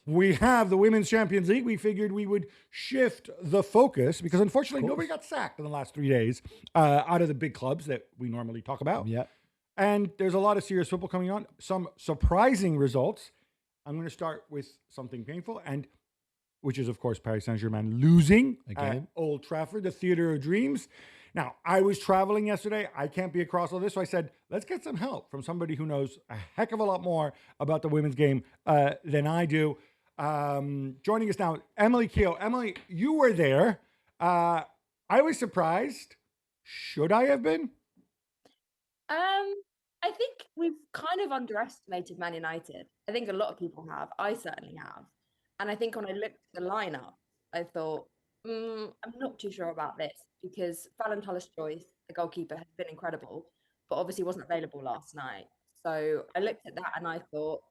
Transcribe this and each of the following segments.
we have the Women's Champions League. We figured we would shift the focus because unfortunately nobody got sacked in the last 3 days out of the big clubs that we normally talk about. Yeah. And there's a lot of serious football coming on. Some surprising results. I'm going to start with something painful, and which is, of course, Paris Saint-Germain losing Again. at Old Trafford, the Theatre of Dreams. Now, I was traveling yesterday. I can't be across all this. So I said, let's get some help from somebody who knows a heck of a lot more about the women's game than I do. Joining us now, Emily Keogh. Emily, you were there. I was surprised. Should I have been? I think we've kind of underestimated Man United. I think a lot of people have. I certainly have. And I think when I looked at the lineup, I thought, I'm not too sure about this because Fallon Tullis-Joyce, the goalkeeper, has been incredible, but obviously wasn't available last night. So I looked at that and I thought,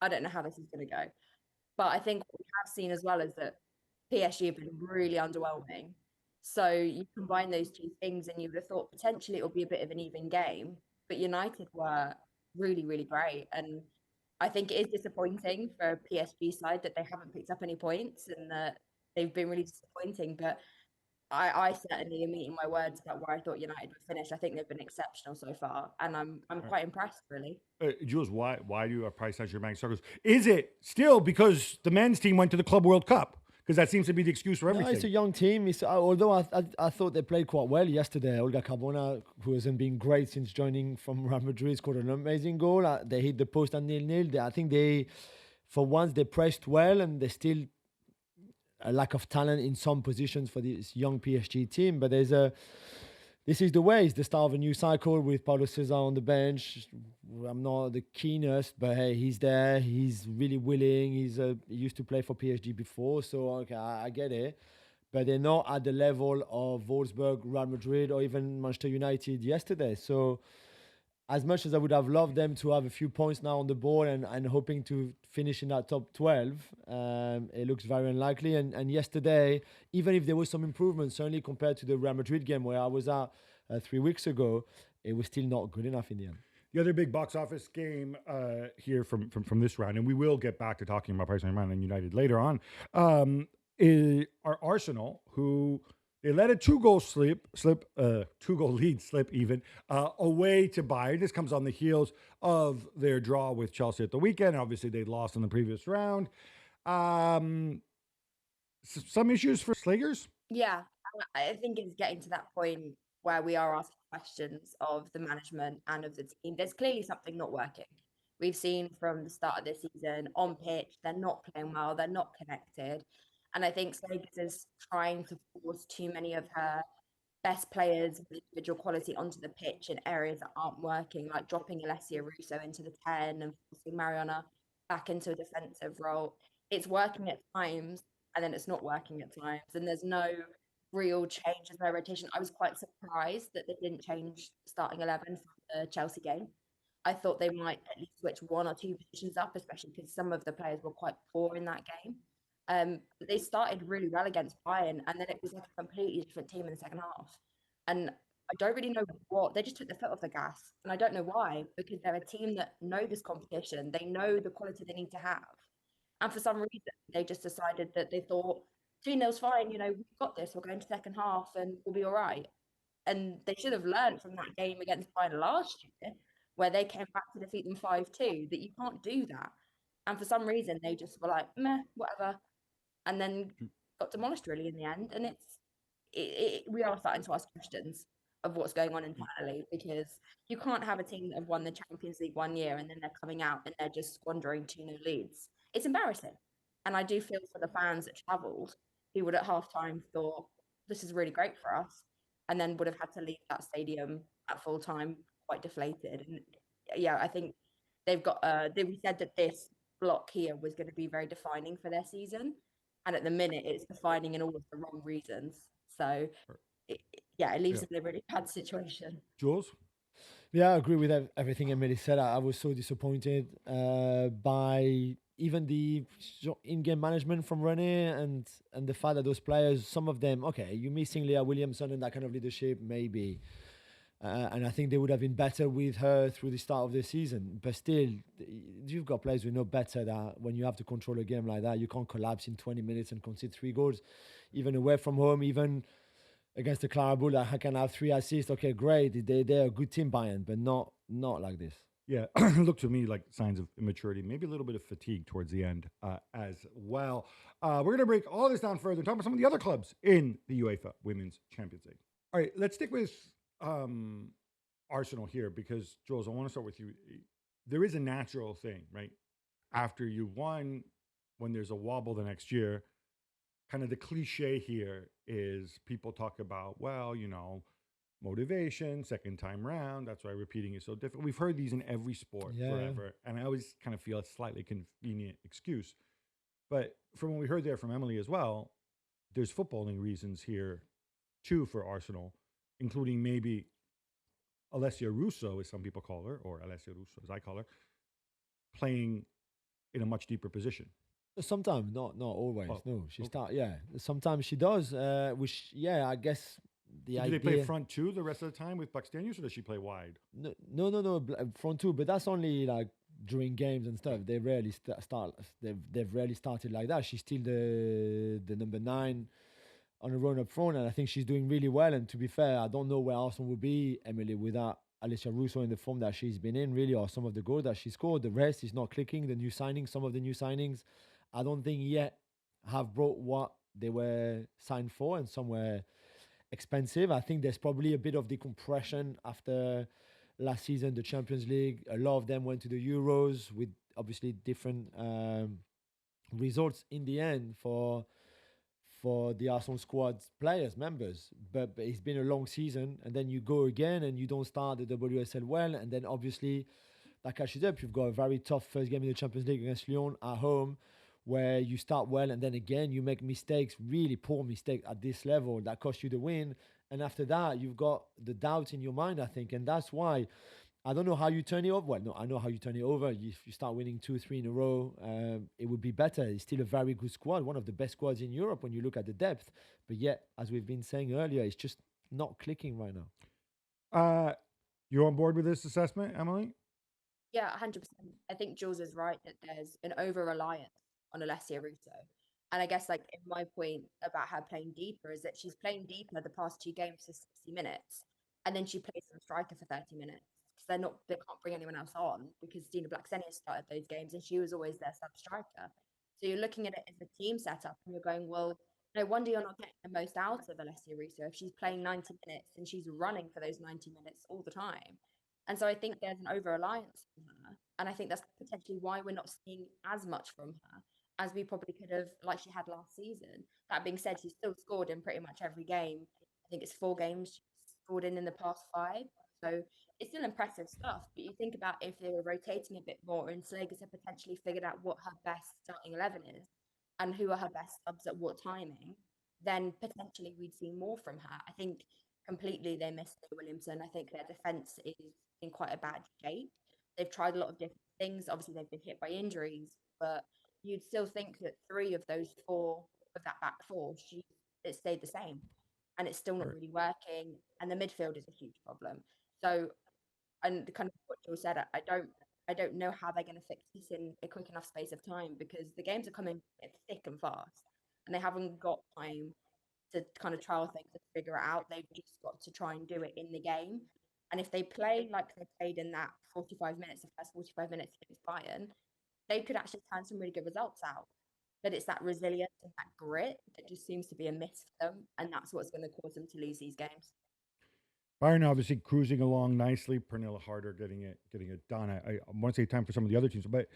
I don't know how this is going to go. But I think what we have seen as well is that PSG have been really underwhelming. So you combine those two things and you would have thought potentially it will be a bit of an even game. But United were really, really great. And I think it is disappointing for PSG side that they haven't picked up any points and that they've been really disappointing. But I certainly am eating my words about where I thought United would finish. I think they've been exceptional so far, and I'm quite impressed, really. Jules, why do Paris Saint-Germain struggles? Is it still because the men's team went to the Club World Cup? Because that seems to be the excuse for everything. No, it's a young team. Although I thought they played quite well yesterday. Olga Carbona, who hasn't been great since joining from Real Madrid, scored an amazing goal. They hit the post and 0-0. I think for once, they pressed well, and there's still a lack of talent in some positions for this young PSG team. But this is the way. It's the start of a new cycle with Paulo Cesar on the bench. I'm not the keenest, but hey, he's there. He's really willing. He used to play for PSG before, so okay, I get it. But they're not at the level of Wolfsburg, Real Madrid, or even Manchester United yesterday. So as much as I would have loved them to have a few points now on the board and hoping to finish in that top 12, it looks very unlikely. And yesterday, even if there was some improvement, certainly compared to the Real Madrid game where I was at 3 weeks ago, it was still not good enough in the end. The other big box office game here from this round, and we will get back to talking about Paris Saint-Germain and United later on, are Arsenal, who they let a two-goal lead slip even away to Bayern. This comes on the heels of their draw with Chelsea at the weekend. Obviously, they lost in the previous round. Some issues for Slagers? Yeah, I think it's getting to that point where we are asking questions of the management and of the team. There's clearly something not working. We've seen from the start of this season on pitch, they're not playing well, they're not connected. And I think Slagers is trying to force too many of her best players with individual quality onto the pitch in areas that aren't working, like dropping Alessia Russo into the 10 and forcing Mariana back into a defensive role. It's working at times, and then it's not working at times. And there's no real change in their rotation. I was quite surprised that they didn't change the starting 11 for the Chelsea game. I thought they might at least switch one or two positions up, especially because some of the players were quite poor in that game. But they started really well against Bayern, and then it was like a completely different team in the second half. And I don't really know what they just took their foot off the gas, and I don't know why, because they're a team that know this competition, they know the quality they need to have, and for some reason they just decided that they thought 2-0's fine, we've got this, we're going to second half and we'll be all right. And they should have learned from that game against Bayern last year, where they came back to defeat them 5-2, that you can't do that. And for some reason they just were like, meh, whatever, and then got demolished really in the end. And we are starting to ask questions of what's going on internally, because you can't have a team that have won the Champions League 1 year and then they're coming out and they're just squandering 2-0 leads. It's embarrassing. And I do feel for the fans that travelled, who would at halftime thought, this is really great for us, and then would have had to leave that stadium at full time quite deflated. And yeah, I think they've got, we said that this block here was going to be very defining for their season. And at the minute, it's defining in all of the wrong reasons. So, it leaves them in a really bad situation. Jules? Yeah, I agree with everything Emily said. I was so disappointed by even the in-game management from René and the fact that those players, some of them, okay, you're missing Leah Williamson and that kind of leadership, maybe. And I think they would have been better with her through the start of the season. But still, you've got players who know better that when you have to control a game like that, you can't collapse in 20 minutes and concede 3 goals, even away from home, even against the Clara Bull that can have 3 assists. Okay, great. They're a good team, Bayern, but not like this. Yeah, look to me like signs of immaturity, maybe a little bit of fatigue towards the end as well. We're going to break all this down further and talk about some of the other clubs in the UEFA Women's Champions League. All right, let's stick with Arsenal here because, Jules, I want to start with you. There is a natural thing, right? After you won, when there's a wobble the next year, kind of the cliche here is people talk about, well, motivation, second time round. That's why repeating is so difficult. We've heard these in every sport forever. And I always kind of feel it's a slightly convenient excuse. But from what we heard there from Emily as well, there's footballing reasons here too for Arsenal, including maybe Alessia Russo, as some people call her, or Alessia Russo, as I call her, playing in a much deeper position. Sometimes, not always. No, she start. Yeah, sometimes she does. Which, I guess the idea. Do they play front two the rest of the time with Buxtenius, or does she play wide? No, front two. But that's only like during games and stuff. They rarely start. They've rarely started like that. She's still the number 9 on a run up front, and I think she's doing really well. And to be fair, I don't know where Arsenal would be, Emily, without Alessia Russo in the form that she's been in, really, or some of the goals that she scored. The rest is not clicking. Some of the new signings, I don't think yet have brought what they were signed for, and some were expensive. I think there's probably a bit of decompression after last season, the Champions League. A lot of them went to the Euros with obviously different results in the end for the Arsenal squad's players, members. But it's been a long season, and then you go again and you don't start the WSL well, and then obviously that catches up. You've got a very tough first game in the Champions League against Lyon at home, where you start well and then again you make mistakes, really poor mistakes at this level that cost you the win. And after that, you've got the doubts in your mind, I think. And that's why I don't know how you turn it over. Well, no, I know how you turn it over. If you start winning 2-3 in a row, it would be better. It's still a very good squad, one of the best squads in Europe when you look at the depth. But yet, as we've been saying earlier, it's just not clicking right now. You on board with this assessment, Emily? Yeah, 100%. I think Jules is right that there's an over-reliance on Alessia Russo. And I guess, like, my point about her playing deeper is that she's playing deeper the past 2 games for 60 minutes, and then she plays some striker for 30 minutes because they can't bring anyone else on because Stina Blacksenia started those games and she was always their sub striker. So you're looking at it as a team setup and you're going, well, no wonder you're not getting the most out of Alessia Russo if she's playing 90 minutes and she's running for those 90 minutes all the time. And so I think there's an over-reliance on her. And I think that's potentially why we're not seeing as much from her as we probably could have, like she had last season. That being said, she's still scored in pretty much every game. I think it's 4 games she's scored in the past 5. So it's still impressive stuff. But you think about if they were rotating a bit more and Slegers had potentially figured out what her best starting 11 is and who are her best subs at what timing, then potentially we'd see more from her. I think completely they missed Williamson. I think their defence is in quite a bad shape. They've tried a lot of different things. Obviously, they've been hit by injuries, but you'd still think that 3 of those 4 of that back 4, it stayed the same. And it's still not really working. And the midfield is a huge problem. So, and kind of what Joe said, I don't know how they're going to fix this in a quick enough space of time because the games are coming thick and fast. And they haven't got time to kind of trial things and figure it out. They've just got to try and do it in the game. And if they play like they played in that 45 minutes, the first 45 minutes against Bayern, they could actually turn some really good results out. But it's that resilience and that grit that just seems to be a miss for them. And that's what's going to cause them to lose these games. Bayern obviously cruising along nicely. Pernilla Harder getting it done. I want to say time for some of the other teams, but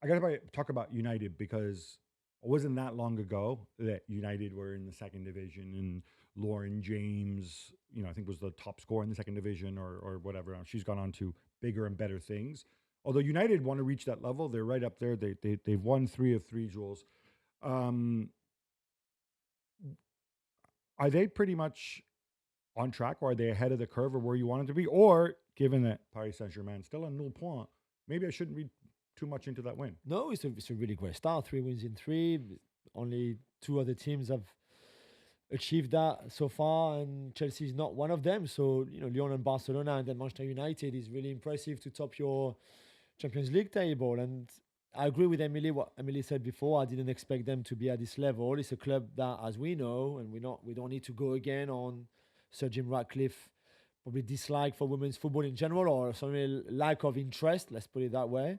I got to talk about United because it wasn't that long ago that United were in the second division and Lauren James, I think was the top scorer in the second division or whatever. She's gone on to bigger and better things. Although United want to reach that level, they're right up there. They've won 3 of 3, Jules. Are they pretty much on track, or are they ahead of the curve or where you want them to be? Or given that Paris Saint-Germain still on 0 point, maybe I shouldn't read too much into that win. No, it's a really great start. 3 wins in 3. Only 2 other teams have achieved that so far, and Chelsea is not one of them. So, Lyon and Barcelona and then Manchester United is really impressive to top your Champions League table. And I agree with Emily, what Emily said before. I didn't expect them to be at this level. It's a club that, as we know, and we don't need to go again on Sir Jim Ratcliffe, probably dislike for women's football in general, or some lack of interest, let's put it that way.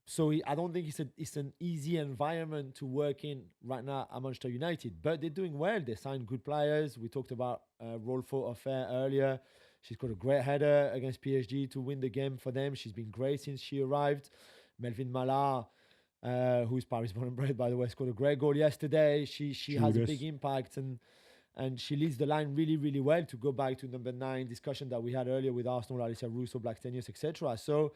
So I don't think it's an easy environment to work in right now at Manchester United, but they're doing well. They signed good players. We talked about Rolfo Affair earlier. She's got a great header against PSG to win the game for them. She's been great since she arrived. Melvin Mala, who's Paris born and bred, by the way, scored a great goal yesterday. She has a big impact, and she leads the line really, really well, to go back to number 9 discussion that we had earlier with Arsenal, Alicia Russo, Blackstenius, etc. So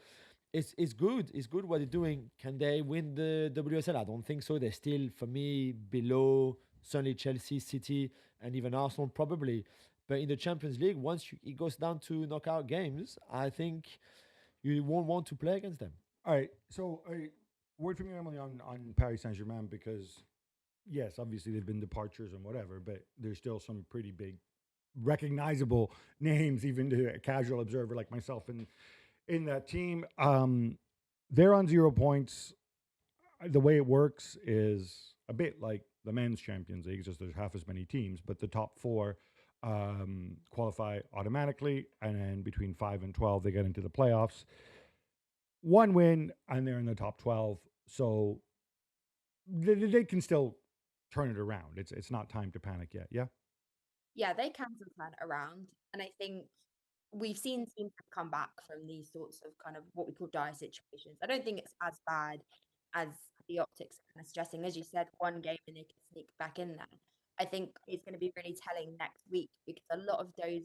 it's good. It's good what they're doing. Can they win the WSL? I don't think so. They're still, for me, below certainly Chelsea, City, and even Arsenal probably. But in the Champions League, once it goes down to knockout games, I think you won't want to play against them. All right. So, word from you, Emily, on Paris Saint-Germain, because, yes, obviously there've been departures and whatever, but there's still some pretty big, recognizable names, even to a casual observer like myself in that team. They're on 0 points. The way it works is a bit like the men's Champions League, just there's half as many teams, but the top 4 qualify automatically, and then between 5 and 12 they get into the playoffs. One win and they're in the top 12, so they can still turn it around. It's not time to panic yet. Yeah, they can turn it around, and I think we've seen teams come back from these sorts of kind of what we call dire situations. I don't think it's as bad as the optics are kind of suggesting. As you said, one game and they can sneak back in there. I think it's going to be really telling next week, because a lot of those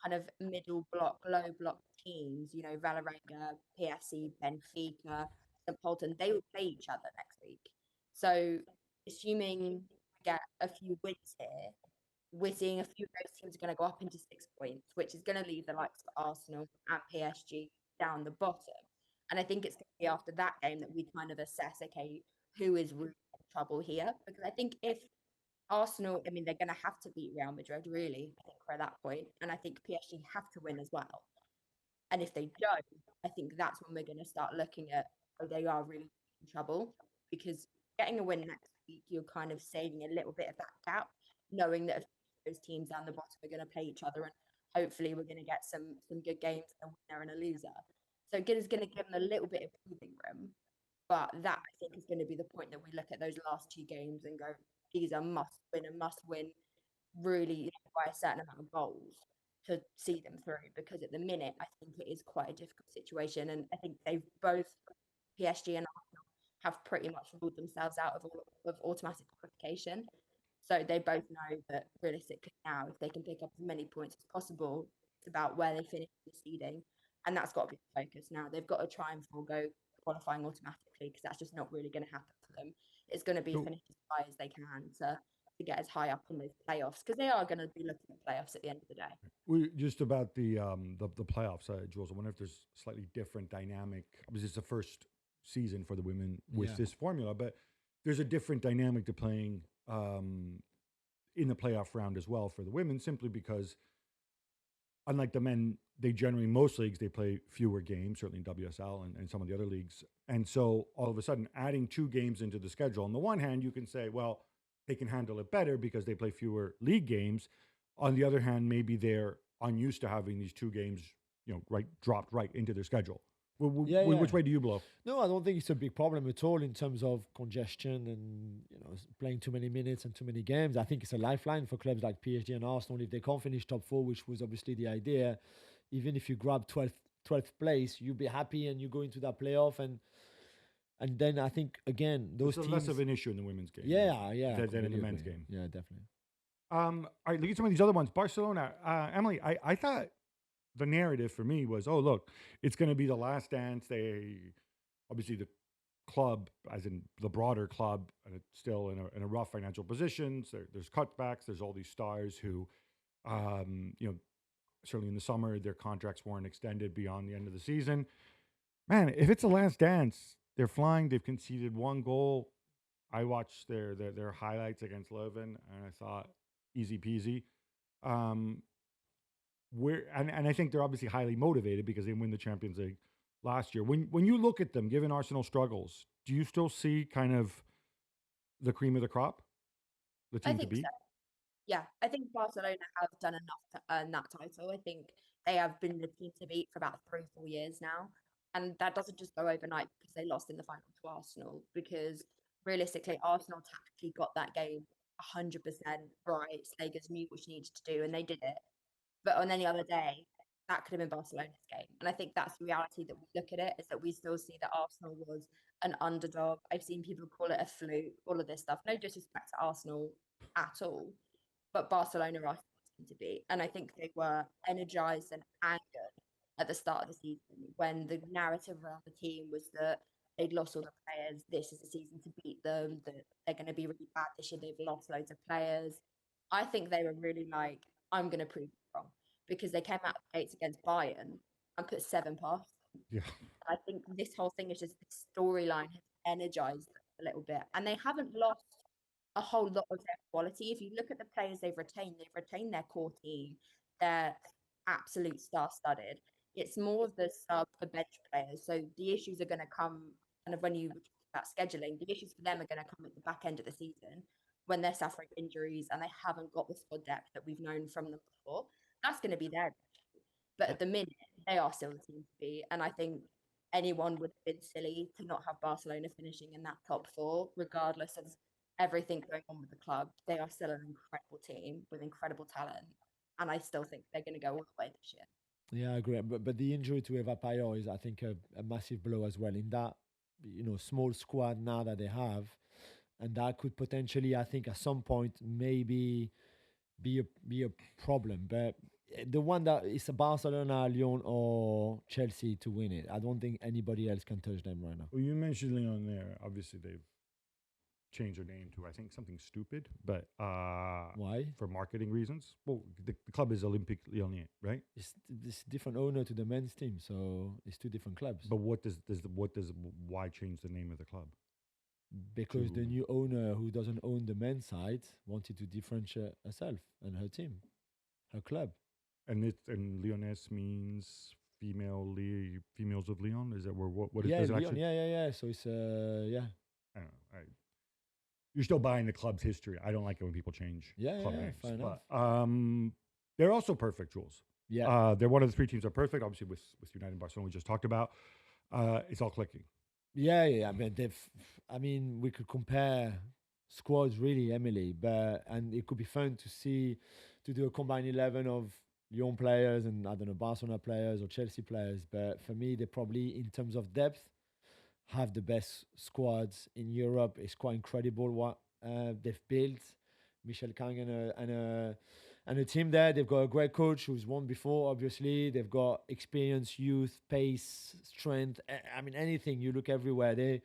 kind of middle block, low block teams, Valerenga, PSC, Benfica, St. Polten, they will play each other next week. So assuming we get a few wins here, we're seeing a few of those teams are going to go up into 6 points, which is going to leave the likes of Arsenal and PSG down the bottom. And I think it's going to be after that game that we kind of assess, okay, who is really in trouble here? Because I think if Arsenal, I mean, they're going to have to beat Real Madrid, really, I think, for that point. And I think PSG have to win as well. And if they don't, I think that's when we're going to start looking at, oh, they are really in trouble. Because getting a win next week, you're kind of saving a little bit of that gap, knowing that those teams down the bottom are going to play each other, and hopefully we're going to get some good games, a winner and a loser. So it is going to give them a little bit of breathing room. But that, I think, is going to be the point that we look at those last 2 games and go, these are must win, really, by a certain amount of goals to see them through. Because at the minute, I think it is quite a difficult situation, and I think they've both, PSG and Arsenal, have pretty much ruled themselves out of automatic qualification. So they both know that realistically now, if they can pick up as many points as possible, it's about where they finish the seeding. And that's got to be the focus now. They've got to try and forego qualifying automatically, because that's just not really going to happen for them. It's going to be finish as high as they can to get as high up in those playoffs, because they are going to be looking at playoffs at the end of the day. We just about the playoffs, Jules. I wonder if there's slightly different dynamic. Obviously, it's the first season for the women with this formula, but there's a different dynamic to playing in the playoff round as well for the women, simply because, unlike the men, they generally, most leagues, they play fewer games, certainly in WSL and some of the other leagues. And so all of a sudden, adding 2 games into the schedule, on the one hand, you can say, well, they can handle it better because they play fewer league games. On the other hand, maybe they're unused to having these 2 games, dropped right into their schedule. Which way do you blow? No, I don't think it's a big problem at all in terms of congestion and playing too many minutes and too many games. I think it's a lifeline for clubs like PSG and Arsenal. If they can't finish top 4, which was obviously the idea, even if you grab 12th place, you'll be happy and you go into that playoff. And then I think, again, those teams... less of an issue in the women's game. Than in the men's game. Yeah, definitely. All right, look at some of these other ones. Barcelona. Emily, I thought the narrative for me was, oh, look, it's going to be the last dance. Obviously, the club, as in the broader club, and it's still in a rough financial position. So there's cutbacks. There's all these stars who, certainly in the summer, their contracts weren't extended beyond the end of the season. Man, if it's the last dance, they're flying. They've conceded 1 goal. I watched their highlights against Leuven, and I thought, easy peasy. And I think they're obviously highly motivated because they win the Champions League last year. When you look at them, given Arsenal struggles, do you still see kind of the cream of the crop, the I team to think so. beat? Yeah, I think Barcelona have done enough to earn that title. I think they have been the team to beat for about 3, 4 years now. And that doesn't just go overnight because they lost in the final to Arsenal. Because realistically, Arsenal tactically got that game 100% right. Slegers knew what she needed to do and they did it. But on any other day, that could have been Barcelona's game. And I think that's the reality that we look at it, is that we still see that Arsenal was an underdog. I've seen people call it a fluke, all of this stuff. No disrespect to Arsenal at all, but Barcelona are starting to be. And I think they were energized and angered at the start of the season when the narrative around the team was that they'd lost all the players. This is the season to beat them, that they're going to be really bad this year. They've lost loads of players. I think they were really like, I'm going to prove you wrong, because they came out of the gates against Bayern and put 7 past. Yeah. I think this whole thing is just this storyline has energized a little bit, and they haven't lost a whole lot of their quality. If you look at the players they've retained their core team, they're absolute star-studded. It's more of the sub, the bench players. So the issues are going to come kind of when you talk about scheduling. The issues for them are going to come at the back end of the season when they're suffering injuries and they haven't got the squad depth that we've known from them before. That's going to be their issue. But at the minute, they are still the team to beat, and I think anyone would have been silly to not have Barcelona finishing in that top 4, regardless of everything going on with the club. They are still an incredible team with incredible talent, and I still think they're going to go all the way this year. Yeah, I agree. But the injury to Eva Payo is, I think, a massive blow as well in that, small squad now that they have. And that could potentially, I think, at some point, maybe be a problem. But the one that is a Barcelona, Lyon, or Chelsea to win it, I don't think anybody else can touch them right now. Well, you mentioned Lyon there. Obviously, they've changed their name to, I think, something stupid, but Why? for marketing reasons. Well, the club is Olympique Lyonnais, right? It's this different owner to the men's team, so it's two different clubs. But why change the name of the club? Because the to- new owner, who doesn't own the men's side, wanted to differentiate herself and her team, her club. And Lyonnais means females of Lyon. Is that where what Yeah, does it Lyon. actually? Yeah. So it's yeah, I don't know. You're still buying the club's history. I don't like it when people change club names. fair enough. But they're also perfect, Jules. Yeah, They're one of the 3 teams that are perfect. Obviously, with United and Barcelona, we just talked about. It's all clicking. yeah. I mean, we could compare squads really, Emily, and it could be fun to do a combined 11 of Lyon players and, I don't know, Barcelona players or Chelsea players. But for me, they probably, in terms of depth, have the best squads in Europe. It's quite incredible what they've built. Michel Kang and a team there. They've got a great coach who's won before, obviously. They've got experience, youth, pace, strength. I mean, anything. You look everywhere.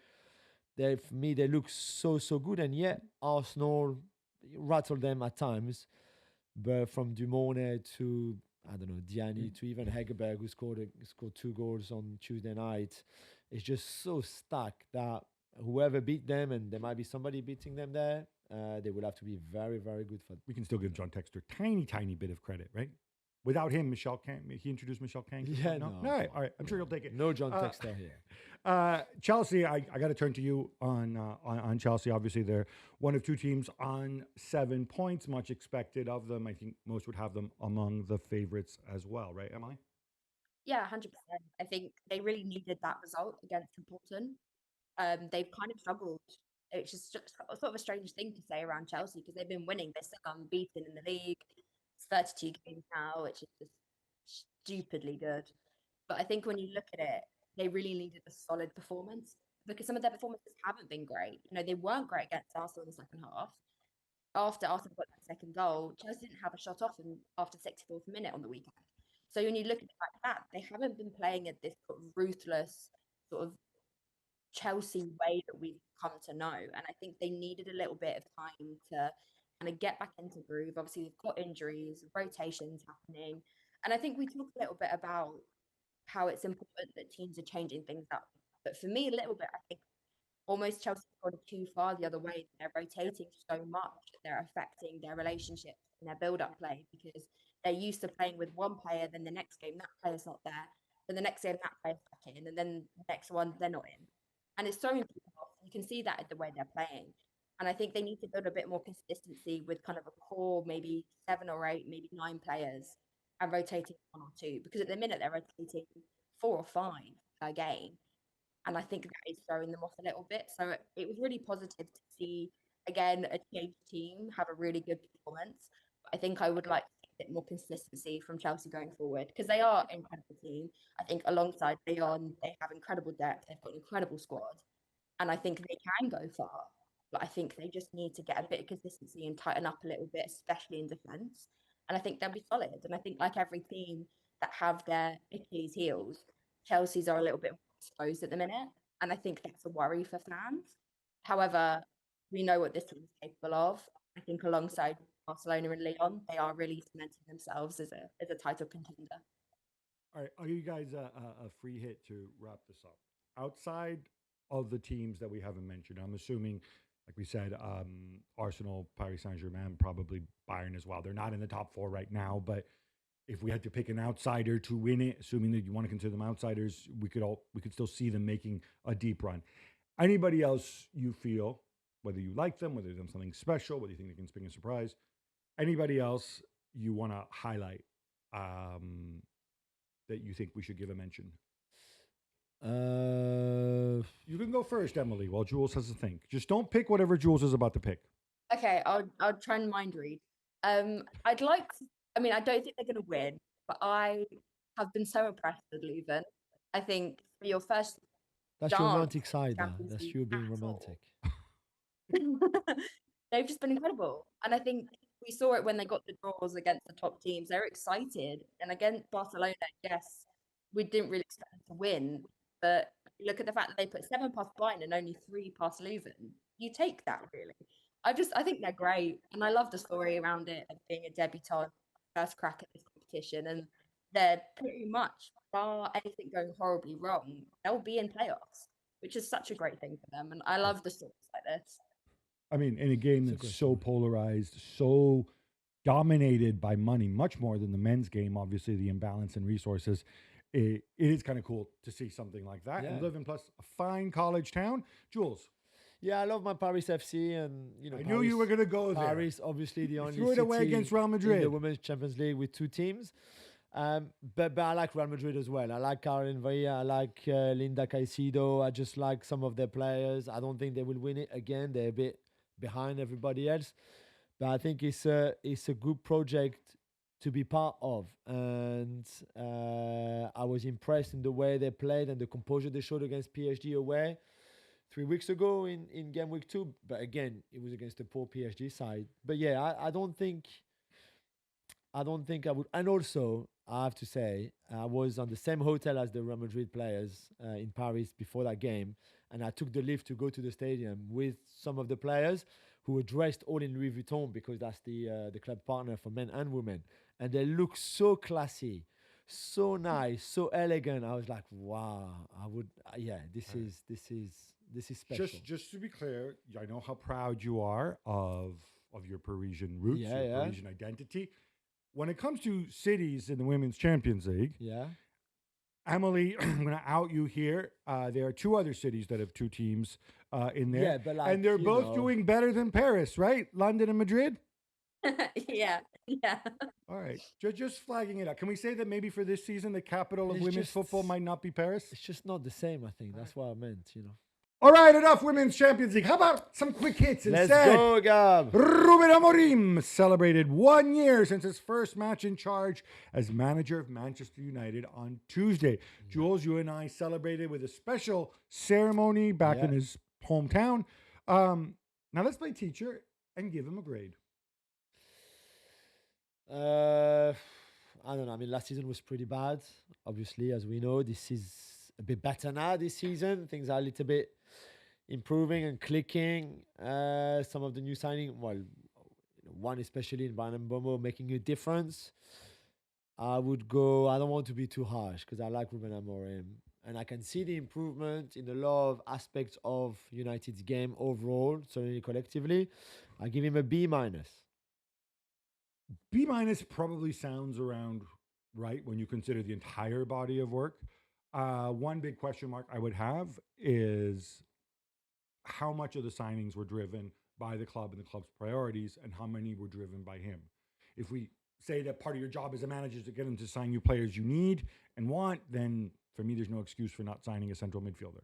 For me, they look so good. And yet, Arsenal rattle them at times. But from Dumone to, I don't know, Diani to even Hegerberg, who scored 2 goals on Tuesday night, it's just so stacked that whoever beat them, and there might be somebody beating them there, they will have to be very, very good for. We can still give John Texter tiny bit of credit, right? Without him, Michel Kang, he introduced Michel Kang. Yeah, no. no. All right. I'm sure you'll take it. No John Texter here. Chelsea, I got to turn to you on Chelsea. Obviously, they're one of 2 teams on 7 points. Much expected of them. I think most would have them among the favorites as well, right, Emily? Yeah, 100%. I think they really needed that result against Important. They've kind of struggled. It's just sort of a strange thing to say around Chelsea because they've been winning. They're still unbeaten in the league. It's 32 games now, which is just stupidly good. But I think when you look at it, they really needed a solid performance because some of their performances haven't been great. They weren't great against Arsenal in the second half. After Arsenal got that second goal, Chelsea didn't have a shot off after 64th minute on the weekend. So when you look at it like that, they haven't been playing at this sort of ruthless sort of Chelsea way that we've come to know. And I think they needed a little bit of time to kind of get back into groove. Obviously, they've got injuries, rotations happening. And I think we talked a little bit about how it's important that teams are changing things up. But for me, a little bit, I think almost Chelsea have gone too far the other way. They're rotating so much, they're affecting their relationships and their build-up play because they're used to playing with one player, then the next game that player's not there, then the next game that player's back in, and then the next one they're not in. And it's so important. You can see that in the way they're playing. And I think they need to build a bit more consistency with kind of a core, maybe 7 or 8, maybe 9 players, and rotating 1 or 2. Because at the minute they're rotating 4 or 5 per game, and I think that is throwing them off a little bit. So it was really positive to see again a changed team have a really good performance. But I think I would like to see a bit more consistency from Chelsea going forward because they are an incredible team. I think alongside Lyon, they have incredible depth. They've got an incredible squad, and I think they can go far. But I think they just need to get a bit of consistency and tighten up a little bit, especially in defence. And I think they'll be solid. And I think like every team that have their Achilles heels, Chelsea's are a little bit exposed at the minute. And I think that's a worry for fans. However, we know what this team is capable of. I think alongside Barcelona and Lyon, they are really cementing themselves as a title contender. All right, I'll give you guys a free hit to wrap this up. Outside of the teams that we haven't mentioned, I'm assuming, like we said, Arsenal, Paris Saint-Germain, probably Bayern as well. They're not in the top 4 right now, but if we had to pick an outsider to win it, assuming that you want to consider them outsiders, we could still see them making a deep run. Anybody else you feel, whether you like them, whether they've done something special, whether you think they can spring a surprise, anybody else you want to highlight that you think we should give a mention? You can go first, Emily, while Jules has to think. Just don't pick whatever Jules is about to pick. Okay, I'll try and mind read. I'd like to, I mean, I don't think they're going to win, but I have been so impressed with Leuven. I think for your first That's your dance romantic side now. Champions That's League you being battle, romantic. they've just been incredible. And I think we saw it when they got the draws against the top teams. They're excited. And against Barcelona, yes, we didn't really expect them to win. But look at the fact that they put 7 past Bayern and only 3 past Leuven. You take that, really. I think they're great. And I love the story around it of being a debutant, first crack at this competition. And they're pretty much, bar anything going horribly wrong, they'll be in playoffs, which is such a great thing for them. And I love the stories like this. I mean, in a game that's so polarized, so dominated by money, much more than the men's game, obviously, the imbalance in resources, it is kind of cool to see something like that. Yeah. And Leuven, plus a fine college town. Jules. Yeah, I love my Paris FC, and I knew you were going to go there. Paris, obviously, the only threw it away city against Real in Madrid. the Women's Champions League with 2 teams. But I like Real Madrid as well. I like Caroline Villa. I like Linda Caicedo. I just like some of their players. I don't think they will win it again. They're a bit behind everybody else. But I think it's a good project to be part of. And I was impressed in the way they played and the composure they showed against PSG away 3 weeks ago in game week 2. But again, it was against the poor PSG side. But yeah, I don't think I would. And also, I have to say, I was on the same hotel as the Real Madrid players in Paris before that game. And I took the lift to go to the stadium with some of the players who were dressed all in Louis Vuitton because that's the club partner for men and women. And they look so classy, so nice, so elegant. I was like, wow, this is special. Just to be clear, I know how proud you are of your Parisian roots, your Parisian identity. When it comes to cities in the Women's Champions League, Emily, I'm going to out you here. There are 2 other cities that have 2 teams in there. Yeah, but like, and they're both doing better than Paris, right? London and Madrid? Yeah. All right. Just flagging it up. Can we say that maybe for this season, the capital of women's football might not be Paris? It's just not the same, I think. That's what I meant, All right, enough Women's Champions League. How about some quick hits instead? Let's go, Gab. Ruben Amorim celebrated 1 year since his first match in charge as manager of Manchester United on Tuesday. Jules, you and I celebrated with a special ceremony back in his hometown. Now let's play teacher and give him a grade. I don't know. I mean, last season was pretty bad. Obviously, as we know, this is a bit better now this season. Things are a little bit improving and clicking. Some of the new signing, one especially in Bayern Bomo, making a difference. I would go, I don't want to be too harsh because I like Ruben Amorim. and I can see the improvement in a lot of aspects of United's game overall, certainly collectively. I give him a B minus. B minus probably sounds around right when you consider the entire body of work. One big question mark I would have is how much of the signings were driven by the club and the club's priorities, and how many were driven by him. If we say that part of your job as a manager is to get them to sign you players you need and want, then for me, there's no excuse for not signing a central midfielder.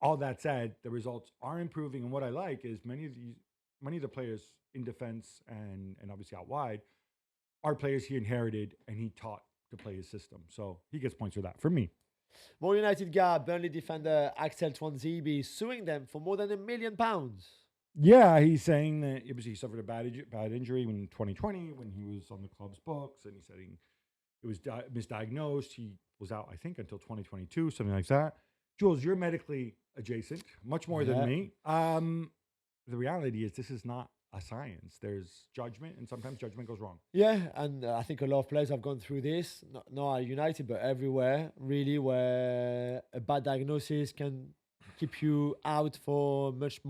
All that said, the results are improving, and what I like is many of the players in defense and obviously out wide are players he inherited and he taught to play his system. So he gets points for that for me. More United guy, Burnley defender Axel Twanzebe suing them for more than £1 million. Yeah, he's saying that he suffered a bad injury in 2020 when he was on the club's books, and he said it was misdiagnosed. He was out, I think, until 2022, something like that. Jules, you're medically adjacent, much more than me. The reality is this is not a science. There's judgment, and sometimes judgment goes wrong. Yeah, and I think a lot of players have gone through this, not at United, but everywhere, really, where a bad diagnosis can keep you out for much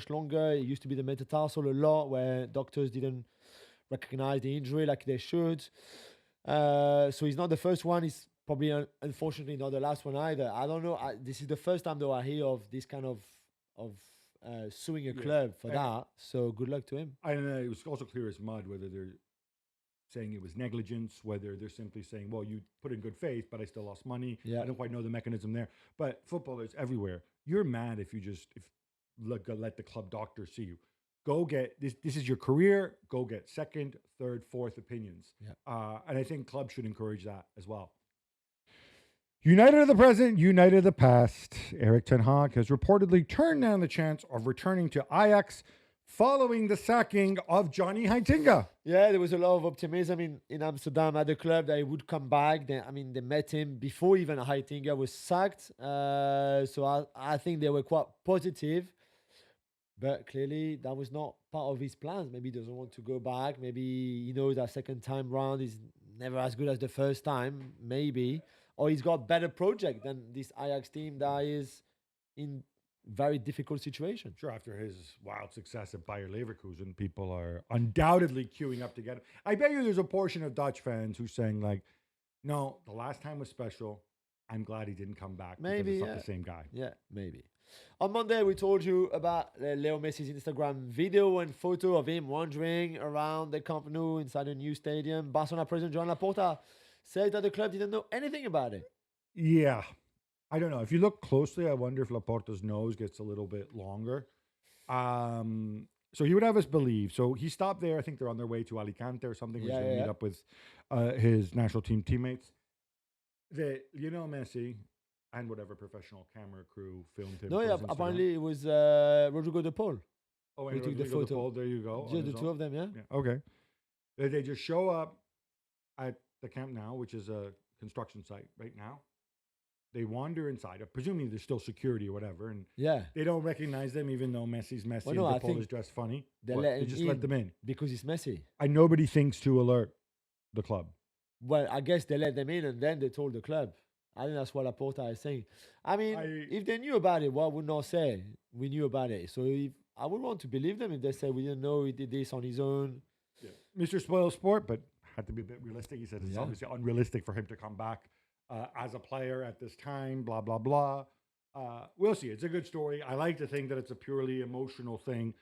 longer. It used to be the metatarsal a lot, where doctors didn't recognize the injury like they should. So he's not the first one. He's probably, unfortunately, not the last one either. I don't know. This is the first time, though, I hear of this kind of suing a club for that. So good luck to him. And it was also clear as mud whether they're saying it was negligence, whether they're simply saying, well, you put in good faith, but I still lost money. I don't quite know the mechanism there. But footballers everywhere, you're mad if you let the club doctor see you. Go get this. This is your career. Go get second, third, fourth opinions. And I think clubs should encourage that as well. United of the present, United of the past. Erik ten Hag has reportedly turned down the chance of returning to Ajax following the sacking of Johnny Heitinga. Yeah, there was a lot of optimism in Amsterdam at the club that he would come back. They met him before even Heitinga was sacked. So I think they were quite positive. But clearly, that was not part of his plans. Maybe he doesn't want to go back. Maybe he knows that second time round is never as good as the first time. Maybe. Or he's got a better project than this Ajax team that is in very difficult situation. Sure, after his wild success at Bayer Leverkusen, people are undoubtedly queuing up to get him. I bet you there's a portion of Dutch fans who's saying, like, no, the last time was special. I'm glad he didn't come back. Maybe, because it's not the same guy. Yeah, maybe. On Monday, we told you about Leo Messi's Instagram video and photo of him wandering around the Camp Nou inside a new stadium. Barcelona president Joan Laporta said that the club didn't know anything about it. Yeah. I don't know. If you look closely, I wonder if Laporta's nose gets a little bit longer. So he would have us believe. So he stopped there. I think they're on their way to Alicante or something. He's going to meet up with his national team teammates. Lionel Messi and whatever professional camera crew filmed him. No, yeah, apparently it was Rodrigo de Paul. Oh, and took the photo. There you go. Just the two of them, yeah? Okay. They just show up at the Camp Nou, which is a construction site right now. They wander inside. Presumably there's still security or whatever, and they don't recognize them, even though Messi's Messi and De Paul is dressed funny. They just let them in because it's Messi. And nobody thinks to alert the club. Well, I guess they let them in, and then they told the club. I think that's what Laporta is saying. I mean, if they knew about it, why would not say we knew about it? So I would want to believe them if they say we didn't know he did this on his own. Yeah. Mr. Spoil Sport, but had to be a bit realistic. He said it's obviously unrealistic for him to come back as a player at this time, blah, blah, blah. We'll see. It's a good story. I like to think that it's a purely emotional thing.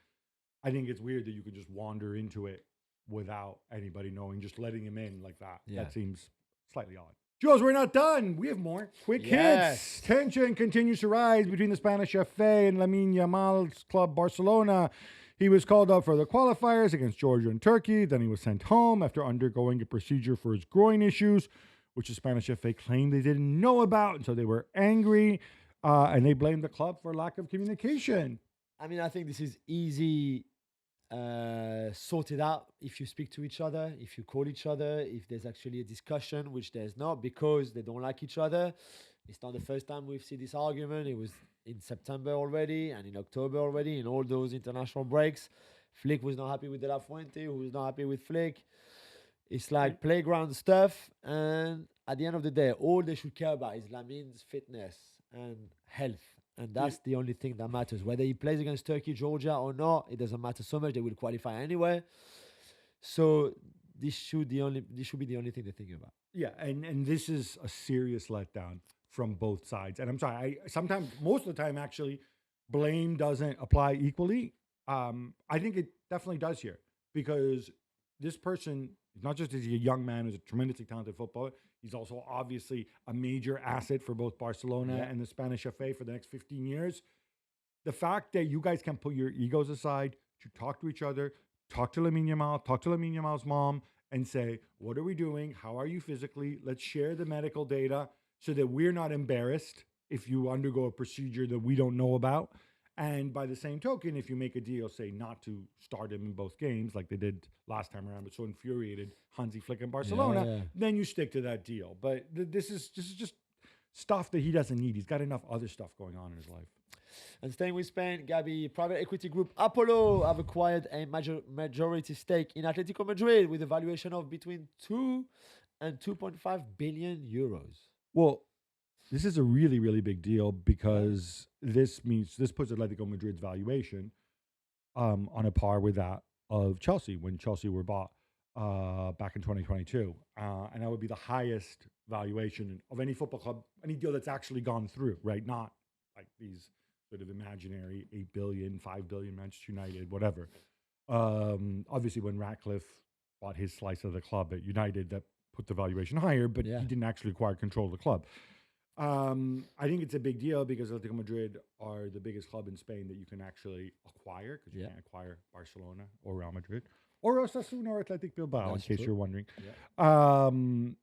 I think it's weird that you could just wander into it without anybody knowing, just letting him in like that. Yeah. That seems slightly odd. Jules, we're not done. We have more. Quick hits. Tension continues to rise between the Spanish FA and Lamine Yamal's club Barcelona. He was called up for the qualifiers against Georgia and Turkey. Then he was sent home after undergoing a procedure for his groin issues, which the Spanish FA claimed they didn't know about. And so they were angry, and they blamed the club for lack of communication. I mean, I think this is easy sorted out if you speak to each other, if you call each other, if there's actually a discussion, which there's not because they don't like each other. It's not the first time we've seen this argument. It was in September already and in October already, in all those international breaks. Flick was not happy with De La Fuente, who was not happy with Flick. It's like playground stuff, and at the end of the day, all they should care about is Lamin's fitness and health. And that's the only thing that matters. Whether he plays against Turkey, Georgia or not, it doesn't matter so much. They will qualify anyway. So this should be the only thing they're thinking about. Yeah, and this is a serious letdown from both sides. And I'm sorry, sometimes, most of the time, actually, blame doesn't apply equally. I think it definitely does here, because this person, not just is he a young man who's a tremendously talented footballer, he's also obviously a major asset for both Barcelona and the Spanish FA for the next 15 years. The fact that you guys can put your egos aside to talk to each other, talk to Lamine Yamal, talk to Lamine Yamal's mom, and say, what are we doing? How are you physically? Let's share the medical data so that we're not embarrassed if you undergo a procedure that we don't know about. And by the same token, if you make a deal, say, not to start him in both games like they did last time around, but so infuriated Hansi Flick and Barcelona, then you stick to that deal. But this is just stuff that he doesn't need. He's got enough other stuff going on in his life. And staying with Spain, Gabi, private equity group Apollo have acquired a majority stake in Atletico Madrid with a valuation of between 2 and 2.5 billion euros. Well, this is a really, really big deal, because this puts Atletico Madrid's valuation on a par with that of Chelsea when Chelsea were bought back in 2022. And that would be the highest valuation of any football club, any deal that's actually gone through, right? Not like these sort of imaginary 8 billion, 5 billion, Manchester United, whatever. Obviously, when Ratcliffe bought his slice of the club at United, that put the valuation higher, but he didn't actually acquire control of the club. I think it's a big deal because Atletico Madrid are the biggest club in Spain that you can actually acquire, because you can't acquire Barcelona or Real Madrid or Osasuna or Athletic Bilbao, in case you're wondering. And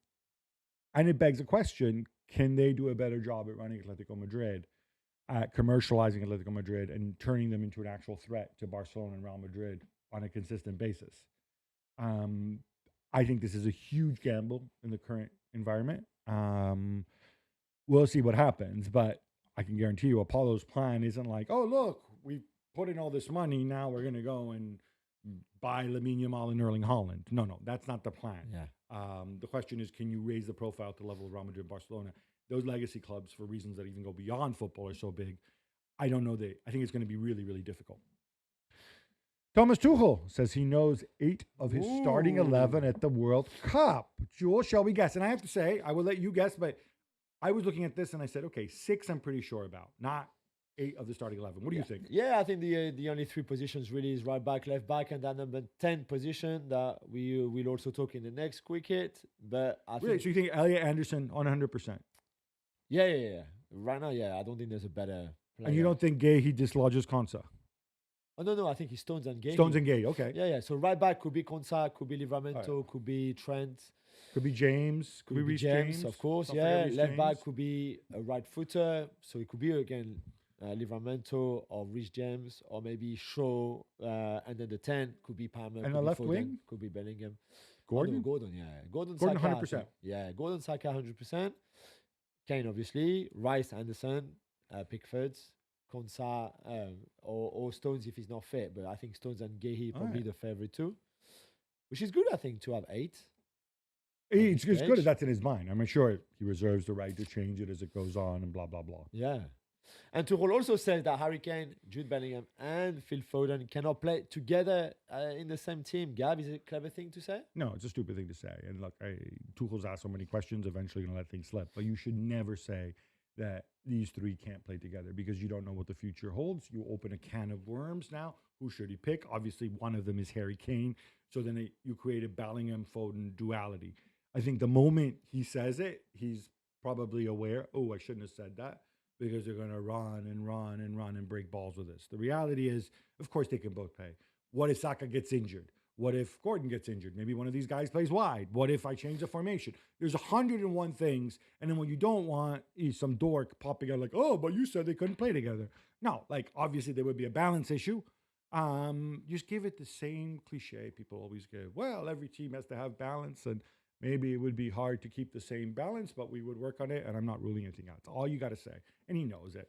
it begs a question, can they do a better job at running Atletico Madrid, at commercializing Atletico Madrid and turning them into an actual threat to Barcelona and Real Madrid on a consistent basis? I think this is a huge gamble in the current environment. We'll see what happens, but I can guarantee you Apollo's plan isn't like, oh, look, we put in all this money, now we're going to go and buy Lamine Yamal and Erling Haaland. No, that's not the plan. The question is, can you raise the profile to the level of Real Madrid and Barcelona? Those legacy clubs, for reasons that even go beyond football, are so big. I don't know. I think it's going to be really, really difficult. Thomas Tuchel says he knows 8 of his starting 11 at the World Cup. Jules, shall we guess? And I have to say, I will let you guess, but I was looking at this and I said, okay, 6 I'm pretty sure about, not 8 of the starting 11. What do you think? Yeah, I think the only 3 positions really is right back, left back, and that number 10 position that we will also talk in the next quick hit. But I think, so you think Elliot Anderson on 100%? Yeah. Right now, I don't think there's a better player. And you don't think Gay, he dislodges Konsa? Oh, no, I think he's Stones and Gay. Stones and Gay, okay. Yeah. So right back could be Konsa, could be Livramento, could be Trent. Could be James. Could be Reece James. Of course, left back could be a right footer. So it could be, again, Livramento or Reece James, or maybe Shaw. And then the 10 could be Palmer. And the left wing? Could be Bellingham. Gordon? Gordon, Gordon, Saka, 100%. Yeah, Gordon, Saka, 100%. Kane, obviously. Rice, Anderson, Pickford, Konsa, or Stones if he's not fit. But I think Stones and Gay probably the favorite too. Which is good, I think, to have 8. It's good if that's in his mind. I'm sure he reserves the right to change it as it goes on and blah, blah, blah. Yeah. And Tuchel also says that Harry Kane, Jude Bellingham, and Phil Foden cannot play together in the same team. Gab, is it a clever thing to say? No, it's a stupid thing to say. And look, Tuchel's asked so many questions, eventually going to let things slip. But you should never say that these 3 can't play together, because you don't know what the future holds. You open a can of worms now. Who should he pick? Obviously, one of them is Harry Kane. So then you create a Bellingham-Foden duality. I think the moment he says it, he's probably aware, I shouldn't have said that, because they're going to run and break balls with this. The reality is, of course, they can both play. What if Saka gets injured? What if Gordon gets injured? Maybe one of these guys plays wide. What if I change the formation? There's 101 things. And then what you don't want is some dork popping out like, oh, but you said they couldn't play together. No, like, obviously there would be a balance issue. Just give it the same cliche people always give. Well, every team has to have balance, and maybe it would be hard to keep the same balance, but we would work on it, and I'm not ruling anything out. It's all you got to say. And he knows it.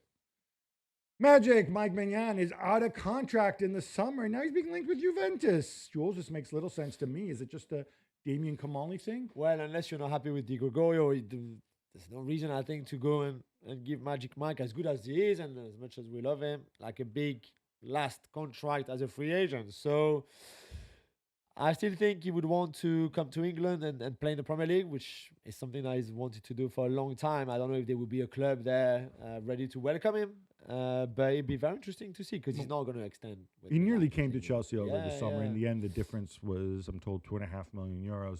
Magic, Mike Maignan is out of contract in the summer. Now he's being linked with Juventus. Jules, this makes little sense to me. Is it just a Damien Kamali thing? Well, unless you're not happy with Di Gregorio, there's no reason, I think, to go and give Magic Mike, as good as he is and as much as we love him, like a big last contract as a free agent. So I still think he would want to come to England and play in the Premier League, which is something that he's wanted to do for a long time. I don't know if there would be a club there ready to welcome him, but it'd be very interesting to see because he's not going to extend. He nearly came to Chelsea over the summer. Yeah. In the end, the difference was, I'm told, €2.5 million.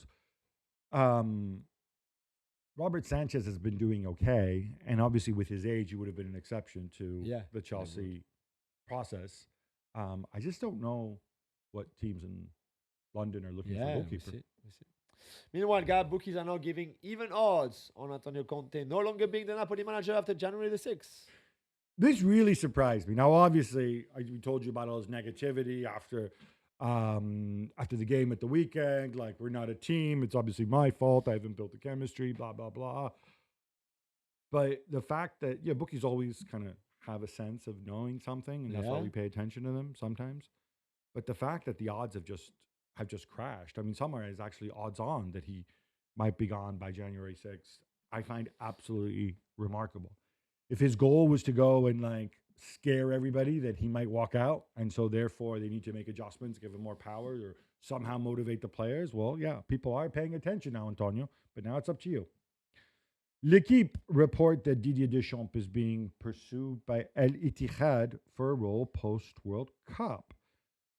Robert Sanchez has been doing okay, and obviously with his age, he would have been an exception to the Chelsea process. I just don't know what teams in London are looking for a goalkeeper. We'll see. Meanwhile, Gab, bookies are now giving even odds on Antonio Conte no longer being the Napoli manager after January the 6th. This really surprised me. Now, obviously, we told you about all his negativity after the game at the weekend. Like, we're not a team. It's obviously my fault. I haven't built the chemistry, blah, blah, blah. But the fact that, bookies always kind of have a sense of knowing something, and that's why we pay attention to them sometimes. But the fact that the odds have just crashed. I mean, somewhere is actually odds on that he might be gone by January 6th. I find absolutely remarkable. If his goal was to go and scare everybody that he might walk out, and so therefore they need to make adjustments, give him more power, or somehow motivate the players, well, yeah, people are paying attention now, Antonio, but now it's up to you. L'Equipe report that Didier Deschamps is being pursued by El Ittihad for a role post-World Cup.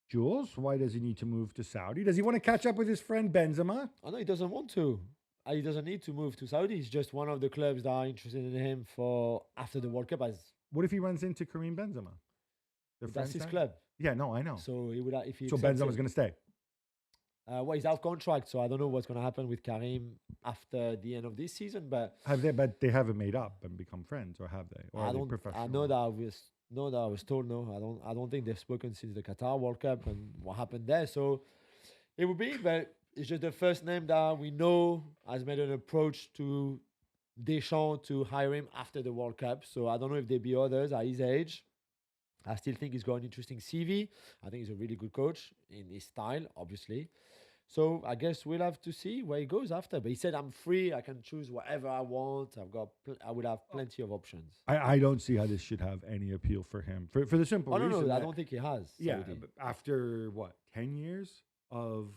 Jules, why does he need to move to Saudi? Does he want to catch up with his friend Benzema? Oh, no, he doesn't want to. He doesn't need to move to Saudi. He's just one of the clubs that are interested in him for after the World Cup. What if he runs into Karim Benzema? That's his club. Yeah, no, I know. So he would. If he so Benzema's going to stay. Well, he's out of contract, so I don't know what's going to happen with Karim after the end of this season. But But they haven't made up and become friends, or have they? Or I don't. I know that I was told no. I don't think they've spoken since the Qatar World Cup and what happened there. So it would be, but it's just the first name that we know has made an approach to Deschamps to hire him after the World Cup. So I don't know if there'll be others at his age. I still think he's got an interesting CV. I think he's a really good coach in his style, obviously. So I guess we'll have to see where he goes after. But he said, I'm free. I can choose whatever I want. I would have plenty of options. I don't see how this should have any appeal for him. For the simple reason. No, I don't think he has. Yeah, but after 10 years of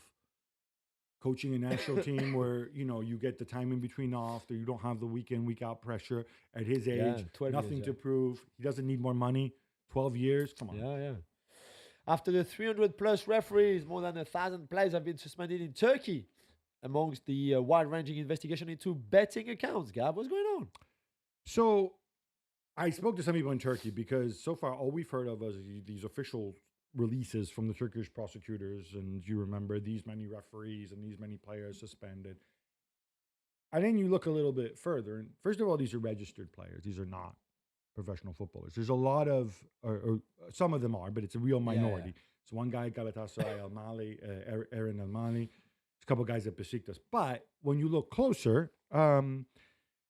coaching a national team where, you get the time in between off, you don't have the week in, week out pressure at his age, 12 nothing years, to prove. He doesn't need more money. 12 years, come on. Yeah. After the 300 plus referees, more than 1,000 players have been suspended in Turkey amongst the wide-ranging investigation into betting accounts. Gab, what's going on? So I spoke to some people in Turkey because so far all we've heard of is these official releases from the Turkish prosecutors, and you remember these many referees and these many players suspended. And then you look a little bit further, and first of all, these are registered players. These are not professional footballers. There's a lot of, or some of them are, but it's a real minority. So one guy, Galatasaray Al-Mali, Aaron Al-Mali, a couple guys at Besiktas. But when you look closer, you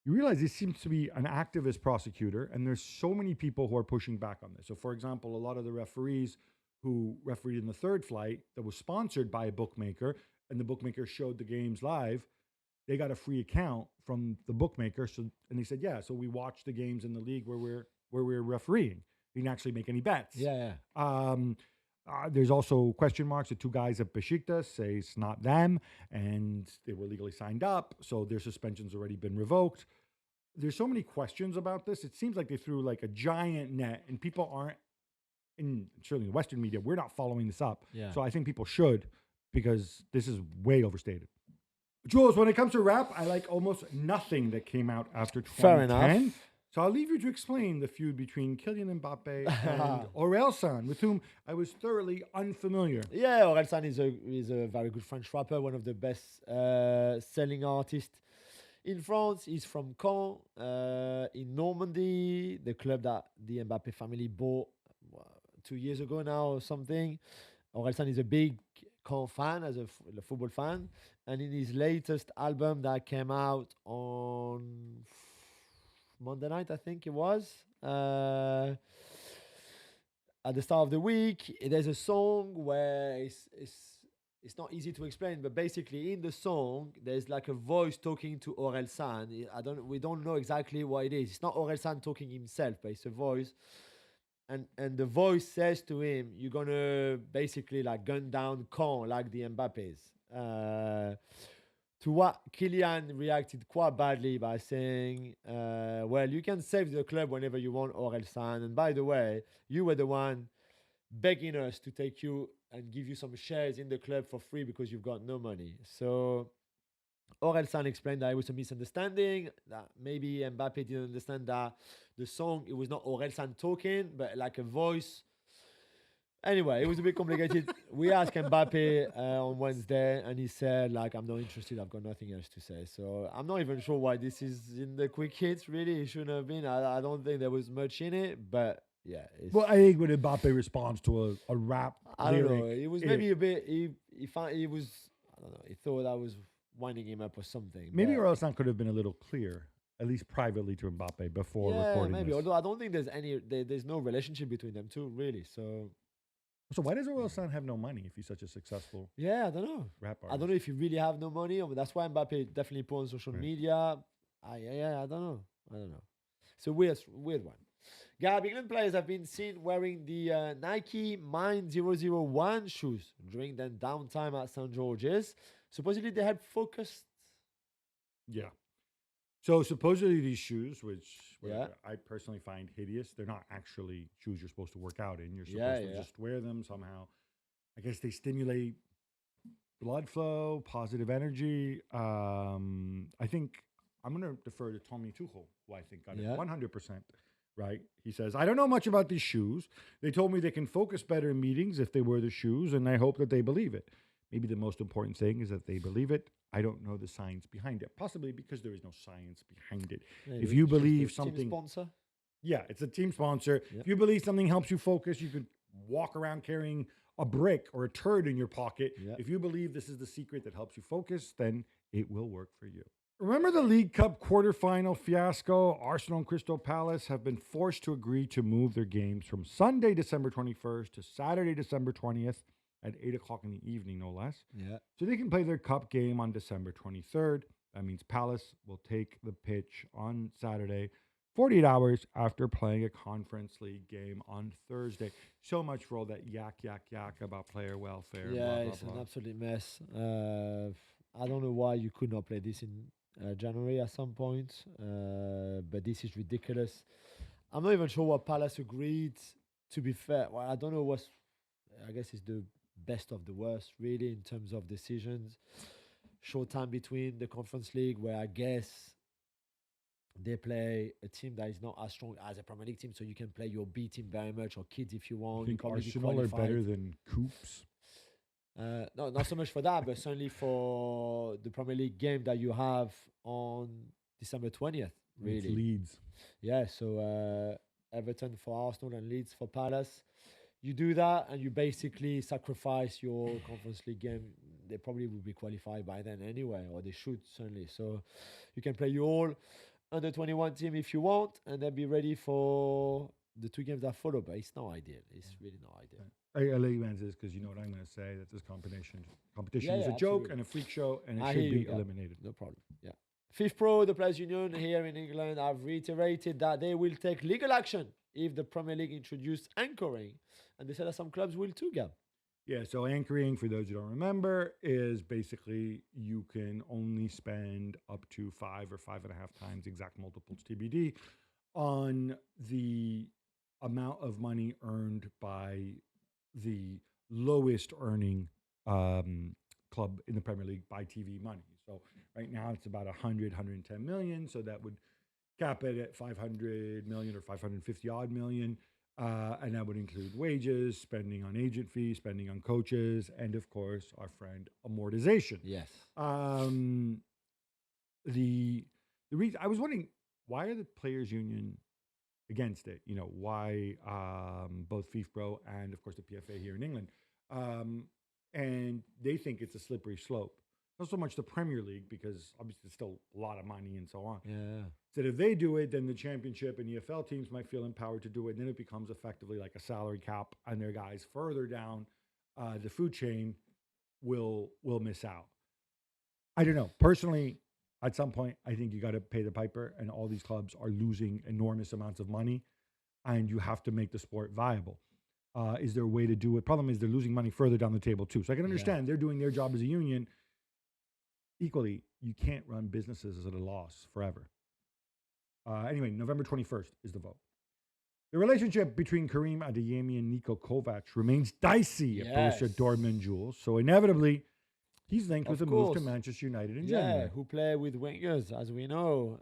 realize this seems to be an activist prosecutor, and there's so many people who are pushing back on this. So, for example, a lot of the referees who refereed in the third flight that was sponsored by a bookmaker, and the bookmaker showed the games live, they got a free account from the bookmaker. And they said, so we watch the games in the league where we're refereeing. We didn't actually make any bets. There's also question marks. The two guys at Besiktas say it's not them, and they were legally signed up, so their suspension's already been revoked. There's so many questions about this. It seems like they threw a giant net, and people aren't, certainly in the Western media, we're not following this up. So I think people should, because this is way overstated. Jules, when it comes to rap, I like almost nothing that came out after 2010. Fair enough. So I'll leave you to explain the feud between Kylian Mbappe and Orelsan, with whom I was thoroughly unfamiliar. Yeah, Orelsan is a very good French rapper, one of the best selling artists in France. He's from Caen, in Normandy, the club that the Mbappe family bought 2 years ago now or something. Orelsan is a big Caen fan, as a football fan. And in his latest album that came out on Monday night, I think it was, at the start of the week, there's a song where it's not easy to explain, but basically in the song, there's like a voice talking to Orelsan. We don't know exactly what it is. It's not Orelsan talking himself, but it's a voice. And the voice says to him, you're gonna basically like gun down Caen like the Mbappes. To what Kylian reacted quite badly by saying, well, you can save the club whenever you want, Orelsan. And by the way, you were the one begging us to take you and give you some shares in the club for free because you've got no money. So Orelsan explained that it was a misunderstanding, that maybe Mbappe didn't understand that the song, it was not Orelsan talking, but like a voice. Anyway, it was a bit complicated. We asked Mbappe on Wednesday, and he said, like, I'm not interested. I've got nothing else to say. So I'm not even sure why this is in the quick hits, really. It shouldn't have been. I don't think there was much in it, but yeah. Well, I think when Mbappe responds to a rap I don't lyric, know. It was maybe a bit. He was. I don't know. He thought I was winding him up or something. maybe but- Orelsan could have been a little clear, at least privately to Mbappe before yeah, recording maybe. this. Although I don't think there's no relationship between them two, really. So So why does Orelsan have no money if he's such a successful yeah, I don't know. rap artist? I don't know if you really have no money. That's why Mbappe definitely put on social Right. media. I don't know. It's a weird one. Gab, England players have been seen wearing the Nike Mind 001 shoes during their downtime at St. George's. Supposedly they had focused. Yeah. So supposedly these shoes, which Yeah. I personally find hideous, they're not actually shoes you're supposed to work out in. You're supposed Yeah, to yeah. just wear them somehow. I guess they stimulate blood flow, positive energy. I think I'm going to defer to Tommy Tuchel, who I think got Yeah. it 100% right. He says, I don't know much about these shoes. They told me they can focus better in meetings if they wear the shoes, and I hope that they believe it. Maybe the most important thing is that they believe it. I don't know the science behind it, possibly because there is no science behind it. Maybe. If you It's just a believe team something, sponsor. yeah, it's a team sponsor. Yep. If you believe something helps you focus, you could walk around carrying a brick or a turd in your pocket. Yep. If you believe this is the secret that helps you focus, then it will work for you. Remember the League Cup quarterfinal fiasco? Arsenal and Crystal Palace have been forced to agree to move their games from Sunday, December 21st to Saturday, December 20th at 8 o'clock in the evening, no less. Yeah. So they can play their cup game on December 23rd. That means Palace will take the pitch on Saturday, 48 hours after playing a Conference League game on Thursday. So much for all that yak about player welfare. Yeah, blah, blah, it's blah. an absolute mess. I don't know why you could not play this in January at some point, but this is ridiculous. I'm not even sure what Palace agreed. To be fair, well, I don't know what's. I guess it's the best of the worst, really, in terms of decisions. Short time between the Conference League, where I guess they play a team that is not as strong as a Premier League team, so you can play your B team very much or kids if you I want. think You probably be Arsenal are better qualified. than Coops. No, not so much for that, but certainly for the Premier League game that you have on December 20th. It's Really, Leeds. yeah. So Everton for Arsenal and Leeds for Palace. You do that, and you basically sacrifice your Conference League game. They probably will be qualified by then anyway, or they should certainly. So you can play your all under 21 team if you want, and then be ready for the two games that follow. But it's not ideal. It's really not ideal. I'll let you answer this because you know what I'm going to say, that this competition Yeah, is yeah, a joke absolutely. and a freak show, and it I should hear be you, Gab. eliminated. No problem. Yeah. Fifth Pro, the Players Union here in England, have reiterated that they will take legal action if the Premier League introduced anchoring. And they said that some clubs will too, Gab. Yeah, so anchoring, for those who don't remember, is basically you can only spend up to 5 or 5.5 times exact multiples TBD on the amount of money earned by the lowest earning club in the Premier League by TV money. So right now it's about 110 million. So that would cap it at 500 million or 550 odd million. And that would include wages, spending on agent fees, spending on coaches, and of course, our friend amortization. Yes. The reason I was wondering, why are the players' union against it? You know, why both FIFPro and of course the PFA here in England, and they think it's a slippery slope. Not so much the Premier League, because obviously it's still a lot of money and so on. Yeah. Said if they do it, then the Championship and EFL teams might feel empowered to do it. And then it becomes effectively like a salary cap, and their guys further down the food chain will miss out. I don't know. Personally, at some point, I think you got to pay the piper, and all these clubs are losing enormous amounts of money, and you have to make the sport viable. Is there a way to do it? Problem is they're losing money further down the table too. So I can understand they're doing their job as a union. Equally, you can't run businesses at a loss forever. Anyway, November 21st is the vote. The relationship between Karim Adeyemi and Niko Kovac remains dicey at Borussia Dortmund, Jules. So inevitably, he's linked with a move to Manchester United in January. Who play with wingers, as we know.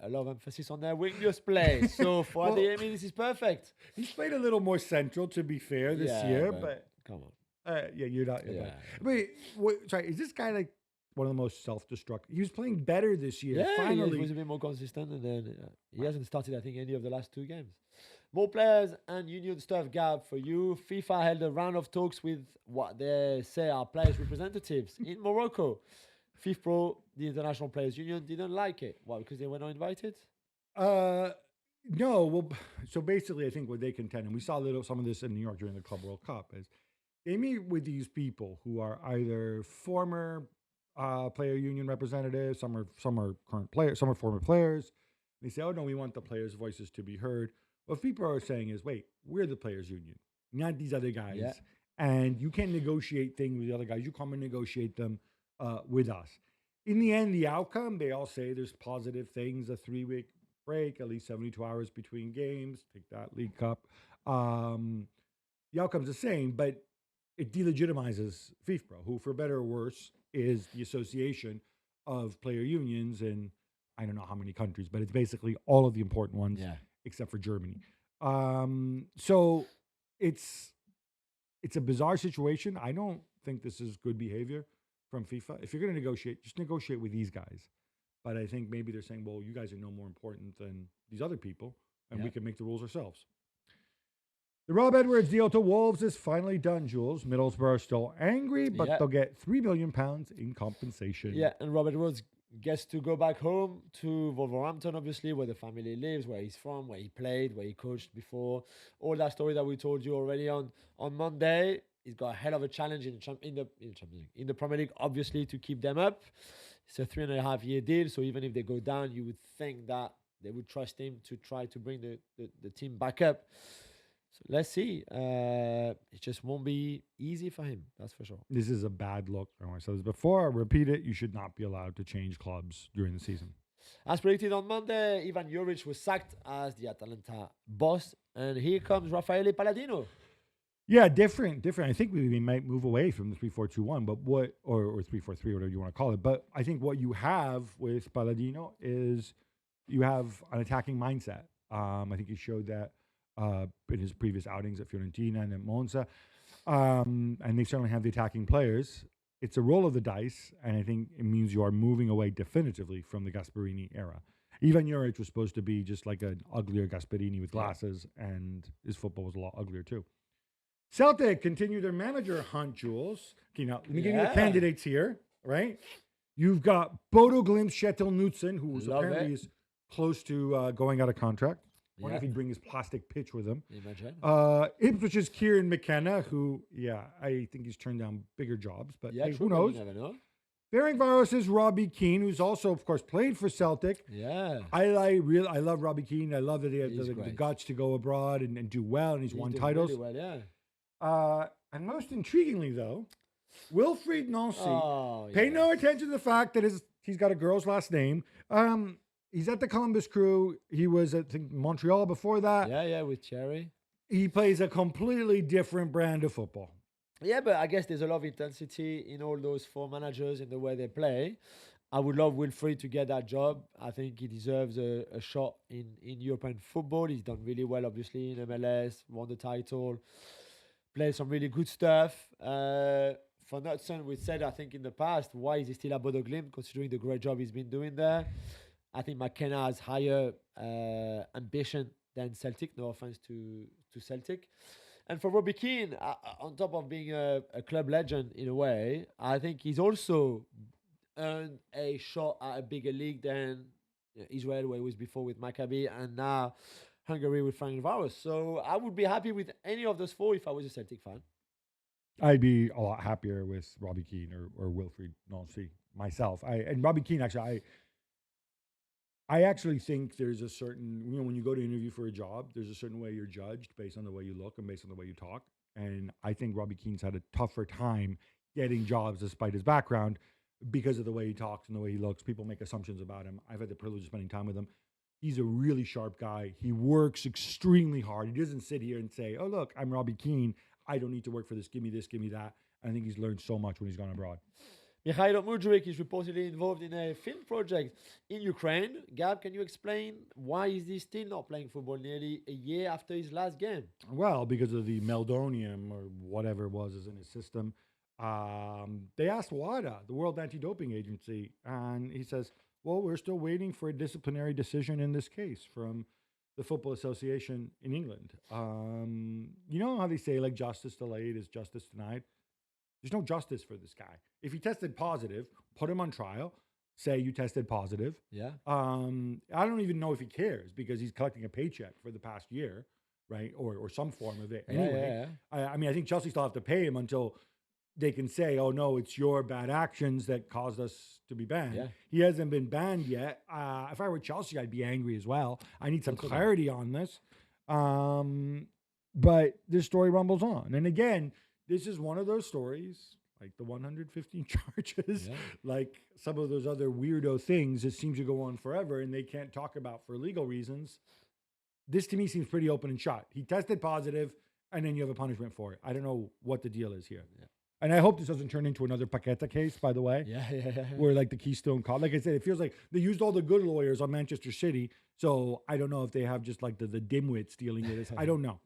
A lot of emphasis on their wingers play. So for Adeyemi, this is perfect. He's played a little more central, to be fair, this year. But come on. You're not. Wait, sorry, is this guy like one of the most self-destructive? He was playing better this year. Yeah, finally. He was a bit more consistent, and then he hasn't started, I think, any of the last 2 games. More players and union stuff, Gab, for you. FIFA held a round of talks with what they say are players' representatives in Morocco. FIFPro, the International Players Union, didn't like it. Why? Because they were not invited? No. Well, so basically, I think what they contend, and we saw some of this in New York during the Club World Cup, is they meet with these people who are either former player union representatives, some are current players, some are former players. They say, oh, no, we want the players' voices to be heard. What people are saying is, wait, we're the players' union, not these other guys. Yeah. And you can't negotiate things with the other guys. You come and negotiate them with us. In the end, the outcome, they all say there's positive things, a 3-week break, at least 72 hours between games, take that League Cup. The outcome's the same, but it delegitimizes FIFPro, who, for better or worse, is the association of player unions in I don't know how many countries, but it's basically all of the important ones, except for Germany. So it's a bizarre situation. I don't think this is good behavior from FIFA. If you're going to negotiate, just negotiate with these guys. But I think maybe they're saying, well, you guys are no more important than these other people, and we can make the rules ourselves. The Rob Edwards deal to Wolves is finally done, Jules. Middlesbrough are still angry, but they'll get £3 million in compensation. Yeah, and Rob Edwards gets to go back home to Wolverhampton, obviously, where the family lives, where he's from, where he played, where he coached before. All that story that we told you already on Monday. He's got a hell of a challenge in the Premier League, obviously, to keep them up. It's a 3.5-year deal, so even if they go down, you would think that they would trust him to try to bring the team back up. So let's see. It just won't be easy for him, that's for sure. This is a bad look. I said this before. I repeat it. You should not be allowed to change clubs during the season. As predicted on Monday, Ivan Juric was sacked as the Atalanta boss. And here comes Raffaele Palladino. Yeah, different. I think we might move away from the 3-4-2-1, but or 3-4-3, whatever you want to call it. But I think what you have with Palladino is you have an attacking mindset. I think he showed that in his previous outings at Fiorentina and at Monza. And they certainly have the attacking players. It's a roll of the dice, and I think it means you are moving away definitively from the Gasperini era. Ivan Juric was supposed to be just like an uglier Gasperini with glasses, and his football was a lot uglier too. Celtic continue their manager hunt, Jules. Okay, now let me give you the candidates here, right? You've got Bodo Glimt Kjetil Knutsen, who was apparently is close to going out of contract. I wonder if he'd bring his plastic pitch with him. Imagine. Ipswich's Kieran McKenna, who, I think he's turned down bigger jobs, but hey, who knows? You never know. Ferencváros's Robbie Keane, who's also, of course, played for Celtic. Yeah. I love Robbie Keane. I love that he has the guts to go abroad and do well, and he's won titles. Really well, yeah. And most intriguingly, though, Wilfried Nancy. Pay no attention to the fact that he's got a girl's last name. He's at the Columbus Crew. He was at Montreal before that. Yeah, with Cherry. He plays a completely different brand of football. Yeah, but I guess there's a lot of intensity in all those 4 managers in the way they play. I would love Wilfried to get that job. I think he deserves a shot in European football. He's done really well, obviously, in MLS, won the title, played some really good stuff. For Knutsen, we said, I think, in the past, why is he still at Bodo Glimt, considering the great job he's been doing there? I think McKenna has higher ambition than Celtic. No offense to Celtic. And for Robbie Keane, on top of being a club legend in a way, I think he's also earned a shot at a bigger league than Israel, where he was before with Maccabi, and now Hungary with Ferencváros. So I would be happy with any of those 4 if I was a Celtic fan. I'd be a lot happier with Robbie Keane or Wilfried Nancy myself. And Robbie Keane, actually, I actually think there's a certain, when you go to interview for a job, there's a certain way you're judged based on the way you look and based on the way you talk. And I think Robbie Keane's had a tougher time getting jobs despite his background because of the way he talks and the way he looks. People make assumptions about him. I've had the privilege of spending time with him. He's a really sharp guy. He works extremely hard. He doesn't sit here and say, oh, look, I'm Robbie Keane. I don't need to work for this. Give me this, give me that. And I think he's learned so much when he's gone abroad. Mikhailo Mudryk is reportedly involved in a film project in Ukraine. Gab, can you explain why is he still not playing football nearly a year after his last game? Well, because of the meldonium or whatever it was is in his system. They asked WADA, the World Anti-Doping Agency, and he says, well, we're still waiting for a disciplinary decision in this case from the Football Association in England. You know how they say, like, justice delayed is justice denied? There's no justice for this guy. If he tested positive, put him on trial, say you tested positive. Yeah. I don't even know if he cares because he's collecting a paycheck for the past year, right? Or some form of it. Anyway, I mean, I think Chelsea still have to pay him until they can say, oh, no, it's your bad actions that caused us to be banned. Yeah. He hasn't been banned yet. If I were Chelsea, I'd be angry as well. I need some clarity on this. But this story rumbles on. And again, this is one of those stories, like the 115 charges, like some of those other weirdo things that seems to go on forever and they can't talk about for legal reasons. This to me seems pretty open and shut. He tested positive and then you have a punishment for it. I don't know what the deal is here. Yeah. And I hope this doesn't turn into another Paqueta case, by the way. Yeah. Where like the Keystone Cop, like I said, it feels like they used all the good lawyers on Manchester City. So I don't know if they have just like the dimwits dealing with this. I don't know.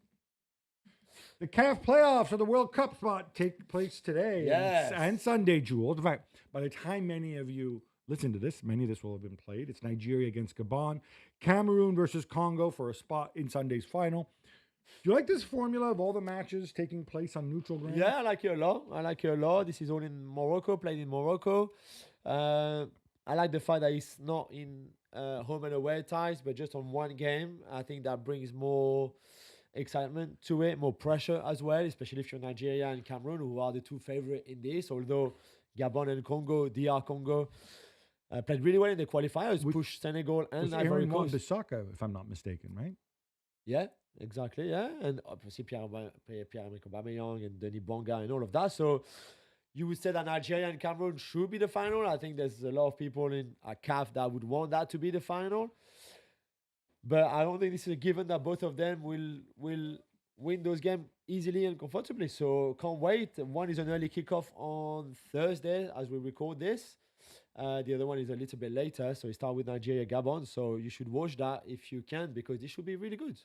The CAF playoffs of the World Cup spot take place today and Sunday, Jules. In fact, by the time many of you listen to this, many of this will have been played. It's Nigeria against Gabon, Cameroon versus Congo for a spot in Sunday's final. Do you like this formula of all the matches taking place on neutral ground? Yeah, I like it a lot. This is all in Morocco, played in Morocco. I like the fact that it's not in home and away ties, but just on one game. I think that brings more excitement to it, more pressure as well, especially if you're Nigeria and Cameroon, who are the two favorite in this. Although Gabon and Congo, DR Congo, played really well in the qualifiers, pushed Senegal and Ivory Coast. Bissaka, if I'm not mistaken, right? Yeah, exactly. Yeah, and obviously Pierre-Emerick Aubameyang and Denis Bonga and all of that. So you would say that Nigeria and Cameroon should be the final. I think there's a lot of people in CAF that would want that to be the final. But I don't think this is a given that both of them will win those games easily and comfortably. So can't wait. One is an early kickoff on Thursday as we record this. The other one is a little bit later. So it starts with Nigeria Gabon. So you should watch that if you can because this should be really good.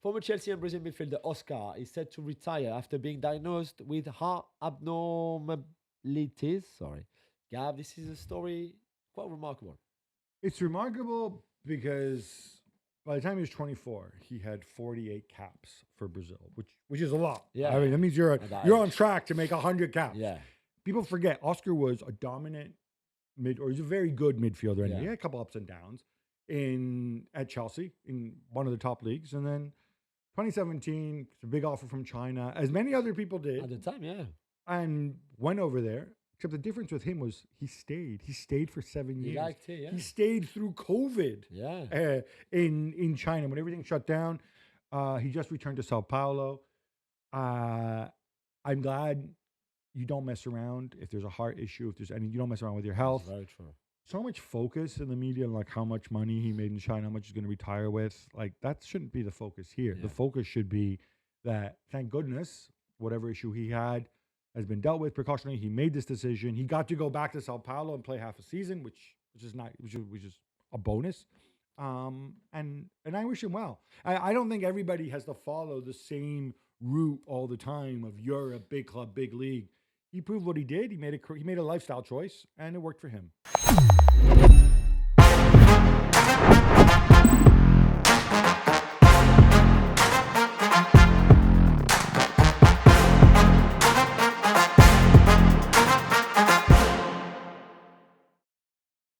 Former Chelsea and Brazil midfielder Oscar is set to retire after being diagnosed with heart abnormalities. Gab, this is a story quite remarkable. It's remarkable because by the time he was 24, he had 48 caps for Brazil, which is a lot. Yeah, I mean, that means you're on track to make 100 caps. Yeah. People forget Oscar was a dominant he's a very good midfielder. Yeah. He had a couple ups and downs at Chelsea in one of the top leagues, and then 2017, it's a big offer from China, as many other people did At the time, yeah. and went over there. Except the difference with him was he stayed. He stayed for 7 years. He liked it, yeah. He stayed through COVID. Yeah. In China when everything shut down. He just returned to Sao Paulo. I'm glad you don't mess around if there's a heart issue. You don't mess around with your health. That's very true. So much focus in the media on like how much money he made in China, how much he's going to retire with. Like that shouldn't be the focus here. Yeah. The focus should be that thank goodness whatever issue he had has been dealt with precautionary. He made this decision. He got to go back to Sao Paulo and play half a season, which is a bonus. And I wish him well. I don't think everybody has to follow the same route all the time of you're a big club, big league. He proved what he did. He made a lifestyle choice, and it worked for him.